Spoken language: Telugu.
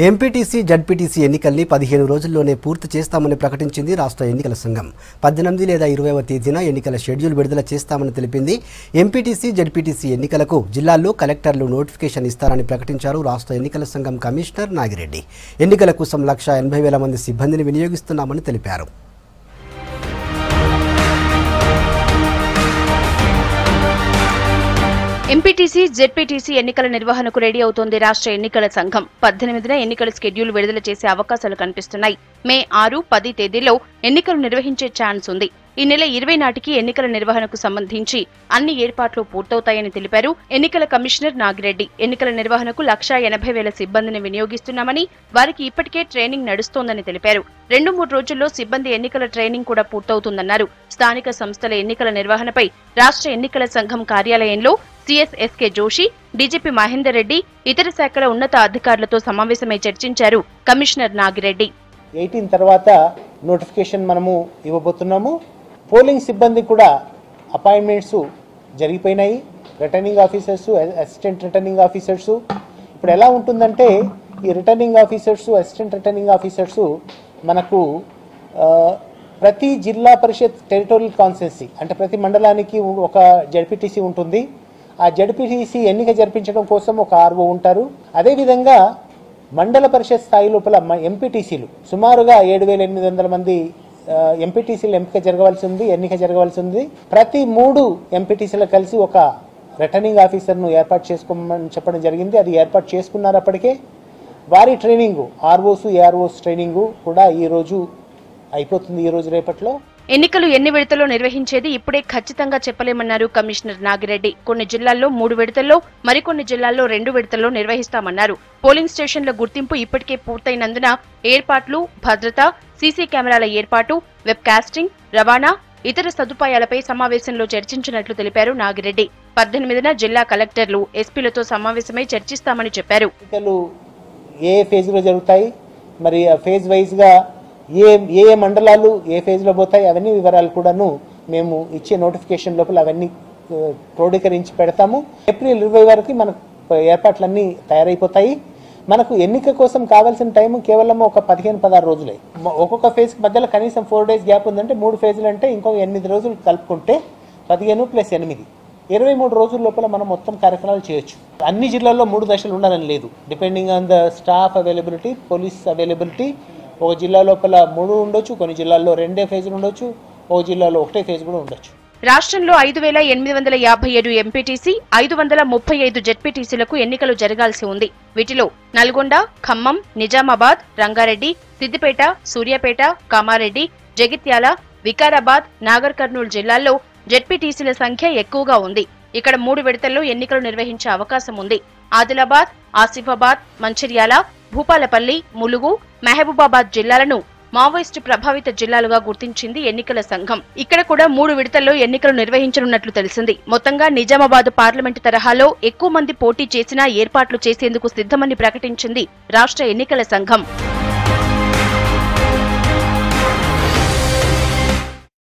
ఎంపీటీసీ జడ్పీటీసీ ఎన్నికల్ని 15 రోజుల్లోనే పూర్తి చేస్తామని ప్రకటించింది రాష్ట్ర ఎన్నికల సంఘం. 18 లేదా 20వ తేదీన ఎన్నికల షెడ్యూల్ విడుదల చేస్తామని తెలిపింది. ఎంపీటీసీ జడ్పీటీసీ ఎన్నికలకు జిల్లాల్లో కలెక్టర్లు నోటిఫికేషన్ ఇస్తారని ప్రకటించారు రాష్ట్ర ఎన్నికల సంఘం కమిషనర్ నాగిరెడ్డి. ఎన్నికల కోసం 1,80,000 మంది సిబ్బందిని వినియోగిస్తున్నామని తెలిపారు. ఎంపీటీసీ జెడ్పీటీసీ ఎన్నికల నిర్వహణకు రెడీ అవుతోంది రాష్ట్ర ఎన్నికల సంఘం. 18న ఎన్నికల షెడ్యూల్ విడుదల చేసే అవకాశాలు కనిపిస్తున్నాయి. మే 6, 10 తేదీల్లో ఎన్నికలు నిర్వహించే ఛాన్స్ ఉంది. ఈ నెల 20 నాటికి ఎన్నికల నిర్వహణకు సంబంధించి అన్ని ఏర్పాట్లు పూర్తవుతాయని తెలిపారు ఎన్నికల కమిషనర్ నాగిరెడ్డి. ఎన్నికల నిర్వహణకు 1,80,000 సిబ్బందిని వినియోగిస్తున్నామని, వారికి ఇప్పటికే ట్రైనింగ్ నడుస్తోందని తెలిపారు. 2-3 రోజుల్లో సిబ్బంది ఎన్నికల ట్రైనింగ్ కూడా పూర్తవుతుందన్నారు. స్థానిక సంస్థల ఎన్నికల నిర్వహణపై రాష్ట్ర ఎన్నికల సంఘం కార్యాలయంలో సీఎస్ ఎస్కే జోషి, డీజీపీ మహేందర్ రెడ్డి, ఇతర శాఖల ఉన్నత అధికారులతో సమావేశమై చర్చించారు కమిషనర్ నాగిరెడ్డి. 18 తర్వాత నోటిఫికేషన్ మనము ఇవ్వబోతున్నాము. పోలింగ్ సిబ్బంది కూడా అపాయింట్మెంట్స్ జరిగిపోయినాయి. Returning officers, assistant returning officers. ఇప్పుడు ఎలా ఉంటుందంటే ఈ returning officers, assistant returning officers మనకు ప్రతి జిల్లా పరిషత్ టెరిటోరియల్ కాన్స్టిట్యున్సీ అంటే ప్రతి మండలానికి ఒక జడ్పీటీసీ ఉంటుంది. ఆ జడ్పీటీసీ ఎన్నిక జరిపించడం కోసం ఒక ఆర్ఓ ఉంటారు. అదేవిధంగా మండల పరిషత్ స్థాయి లోపల ఎంపీటీసీలు సుమారుగా 7,800 మంది ఎంపీటీసీలు ఎన్నిక జరగవలసి ఉంది. ప్రతి 3 ఎంపీటీసీలు కలిసి ఒక రిటర్నింగ్ ఆఫీసర్ను ఏర్పాటు చేసుకోమని చెప్పడం జరిగింది. అది ఏర్పాటు చేసుకున్నారు. అప్పటికే వారి ట్రైనింగ్ ఆర్ఓస్, ఏఆర్ఓస్ ట్రైనింగ్ కూడా ఈ రోజు అయిపోతుంది. ఈ రోజు రేపట్లో ఎన్నికలు ఎన్ని విడతల్లో నిర్వహించేది ఇప్పుడే ఖచ్చితంగా చెప్పలేమన్నారు కమిషనర్ నాగిరెడ్డి. కొన్ని జిల్లాల్లో 3 విడతల్లో, మరికొన్ని జిల్లాల్లో 2 విడతల్లో నిర్వహిస్తామన్నారు. పోలింగ్ స్టేషన్ల గుర్తింపు ఇప్పటికే పూర్తయినందున ఏర్పాట్లు, భద్రత, సీసీ కెమెరాల ఏర్పాటు, వెబ్ కాస్టింగ్, రవాణా, ఇతర సదుపాయాలపై సమావేశంలో చర్చించినట్లు తెలిపారు నాగిరెడ్డి. 18న జిల్లా కలెక్టర్లు, ఎస్పీలతో సమావేశమై చర్చిస్తామని చెప్పారు. ఎన్నికలు ఏ ఫేజ్లో జరుగుతాయి, మరి ఫేజ్ వైజ్గా ఏ మండలాలు ఏ ఫేజ్లో పోతాయి, అవన్నీ వివరాలు కూడాను మేము ఇచ్చే నోటిఫికేషన్ లోపల అవన్నీ క్రోడీకరించి పెడతాము. ఏప్రిల్ 20 వరకు మనకు ఏర్పాట్లన్నీ తయారైపోతాయి. మనకు ఎన్నిక కోసం కావాల్సిన టైం కేవలం ఒక 15-16 రోజులే. ఒక్కొక్క ఫేజ్ మధ్యలో కనీసం 4 డేస్ గ్యాప్ ఉందంటే 3 ఫేజ్లు అంటే ఇంకో 8 రోజులు కలుపుకుంటే 15 + 8 23 రోజుల లోపల మనం మొత్తం కార్యక్రమాలు చేయొచ్చు. అన్ని జిల్లాల్లో 3 దశలు ఉండాలని లేదు. Depending on the staff availability, police availability. ఒక జిల్లా లోపల 3 ఉండొచ్చు, కొన్ని జిల్లాల్లో 2 ఫేజ్లు ఉండొచ్చు, ఒక జిల్లాలో 1 ఫేజ్ కూడా ఉండొచ్చు. రాష్ట్రంలో 5,857 ఎంపీటీసీ, 535 జెడ్పీటీసీలకు ఎన్నికలు జరగాల్సి ఉంది. వీటిలో నల్గొండ, ఖమ్మం, నిజామాబాద్, రంగారెడ్డి, సిద్దిపేట, సూర్యాపేట, కామారెడ్డి, జగిత్యాల, వికారాబాద్, నాగర్ కర్నూలు జిల్లాల్లో జెడ్పీటీసీల సంఖ్య ఎక్కువగా ఉంది. ఇక్కడ 3 విడతల్లో ఎన్నికలు నిర్వహించే అవకాశం ఉంది. ఆదిలాబాద్, ఆసిఫాబాద్, మంచిర్యాల, భూపాలపల్లి, ములుగు, మహబూబాబాద్ జిల్లాలను మావోయిస్టు ప్రభావిత జిల్లాలుగా గుర్తించింది ఎన్నికల సంఘం. ఇక్కడ కూడా 3 విడతల్లో ఎన్నికలు నిర్వహించనున్నట్లు తెలిసింది. మొత్తంగా నిజామాబాద్ పార్లమెంటు తరహాలో ఎక్కువ మంది పోటీ చేసినా ఏర్పాట్లు చేసేందుకు సిద్ధమని ప్రకటించింది రాష్ట్ర ఎన్నికల సంఘం.